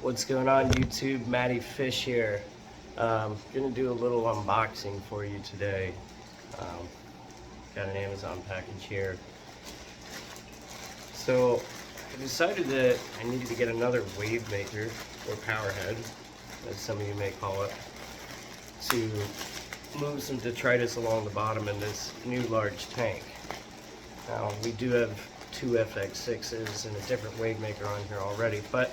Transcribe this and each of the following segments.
What's going on YouTube? Matty Fish here. Gonna do a little unboxing for you today. Got an Amazon package here. So I decided that I needed to get another Wavemaker, or powerhead, as some of you may call it, to move some detritus along the bottom in this new large tank. Now we do have two FX6s and a different Wavemaker on here already, but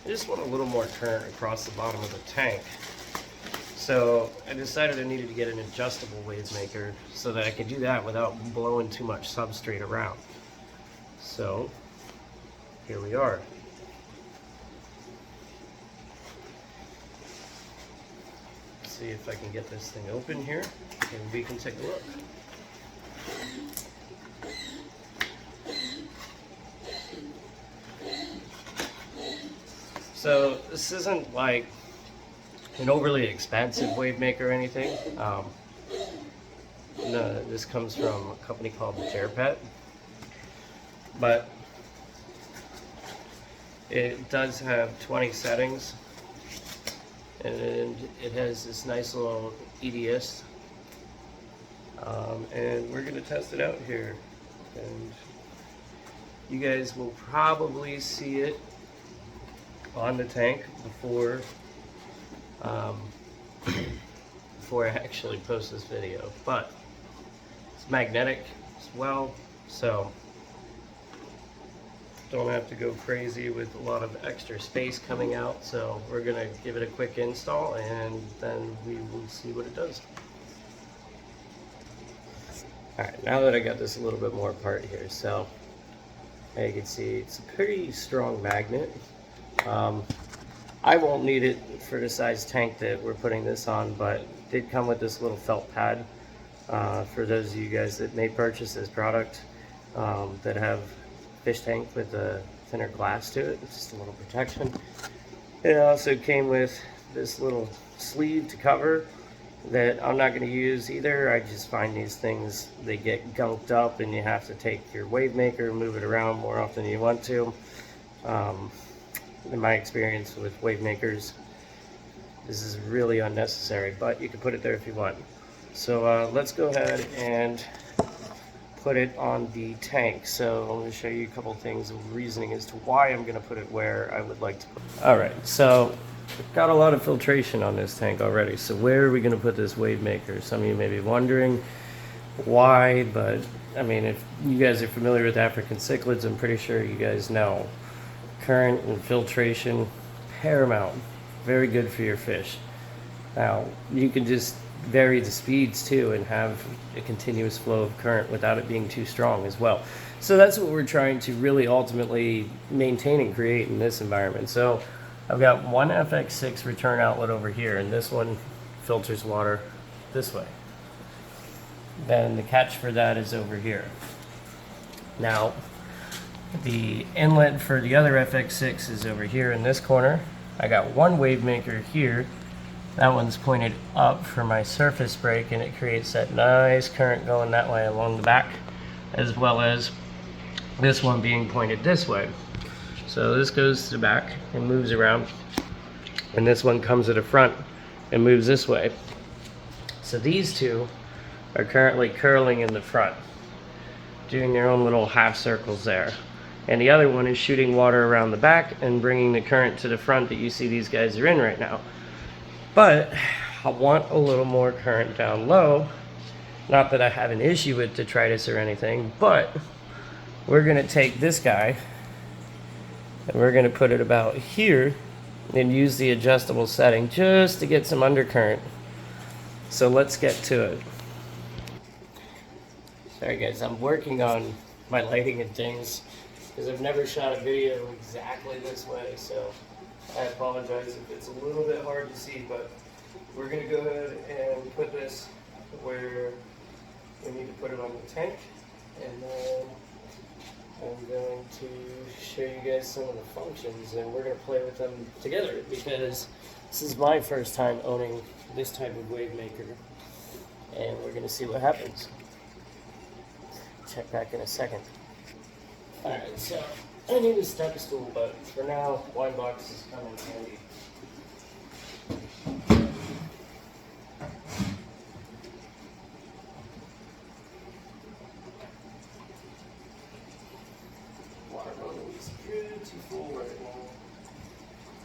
I just want a little more current across the bottom of the tank. So I decided I needed to get an adjustable Wavemaker so that I could do that without blowing too much substrate around. So here we are. Let's see if I can get this thing open here and we can take a look. So this isn't like an overly expensive Wavemaker or anything. No, this comes from a company called Pet, but it does have 20 settings, and it has this nice little EDS, and we're gonna test it out here, and you guys will probably see it on the tank before before I actually post this video. But it's magnetic as well, so don't have to go crazy with a lot of extra space coming out. So we're gonna give it a quick install and then we will see what it does. Alright, now that I got this a little bit more apart here, so as you can see, it's a pretty strong magnet. I won't need it for the size tank that we're putting this on, but it did come with this little felt pad for those of you guys that may purchase this product that have fish tank with a thinner glass to it, just a little protection. It also came with this little sleeve to cover that I'm not going to use either. I just find these things, they get gunked up and you have to take your Wavemaker and move it around more often than you want to. In my experience with Wavemakers, this is really unnecessary, but you can put it there if you want. So let's go ahead and put it on the tank. So I'm going to show you a couple things of reasoning as to why I'm going to put it where I would like to put it. Alright, so we've got a lot of filtration on this tank already, so where are we going to put this Wavemaker? Some of you may be wondering why, but I mean, if you guys are familiar with African cichlids, I'm pretty sure you guys know current and filtration paramount, very good for your fish. Now you can just vary the speeds too and have a continuous flow of current without it being too strong as well. So that's what we're trying to really ultimately maintain and create in this environment. So I've got one FX6 return outlet over here, and this one filters water this way. Then the catch for that is over here. Now the inlet for the other FX6 is over here in this corner. I got one Wavemaker here. That one's pointed up for my surface brake, and it creates that nice current going that way along the back, as well as this one being pointed this way. So this goes to the back and moves around, and this one comes to the front and moves this way. So these two are currently curling in the front, doing their own little half circles there. And the other one is shooting water around the back and bringing the current to the front that you see these guys are in right now. But I want a little more current down low. Not that I have an issue with detritus or anything, but we're going to take this guy and we're going to put it about here and use the adjustable setting just to get some undercurrent. So let's get to it. Sorry guys, I'm working on my lighting and things, because I've never shot a video exactly this way, so I apologize if it's a little bit hard to see, but we're going to go ahead and put this where we need to put it on the tank, and then I'm going to show you guys some of the functions, and we're going to play with them together, because this is my first time owning this type of Wavemaker, and we're going to see what happens. Check back in a second. Alright, so I need a step stool, but for now, wine boxes come in handy. Water bottle is pretty full right now.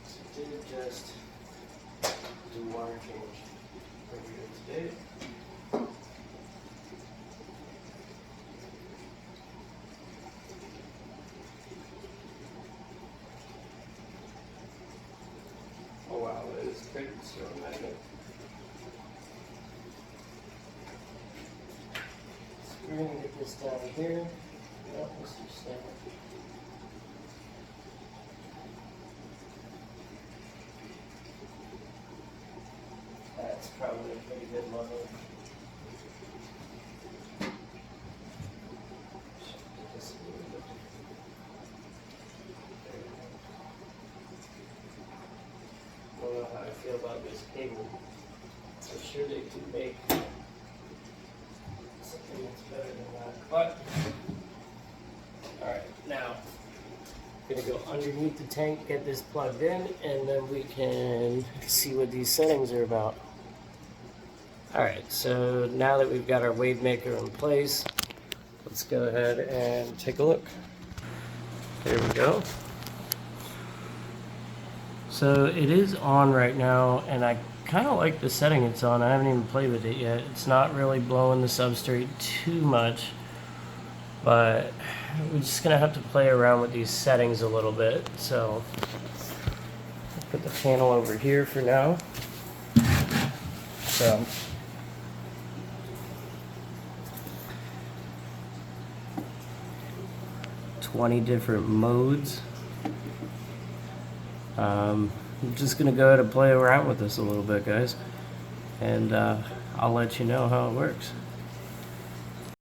So I did just do water change earlier today. Oh wow, that is pretty slow magnet. So we're going to get this down here. Oh, Mr. Snap. That's probably a pretty good level. Get this a little bit. I don't know how I feel about this cable. I'm sure they could make something that's better than that. But, alright, now, I'm going to go underneath the tank, get this plugged in, and then we can see what these settings are about. Alright, so now that we've got our Wavemaker in place, let's go ahead and take a look. There we go. So it is on right now, and I kind of like the setting it's on. I haven't even played with it yet. It's not really blowing the substrate too much, but we're just going to have to play around with these settings a little bit. So I'll put the panel over here for now. So 20 different modes. I'm just gonna go ahead and play around with this a little bit, guys, and I'll let you know how it works.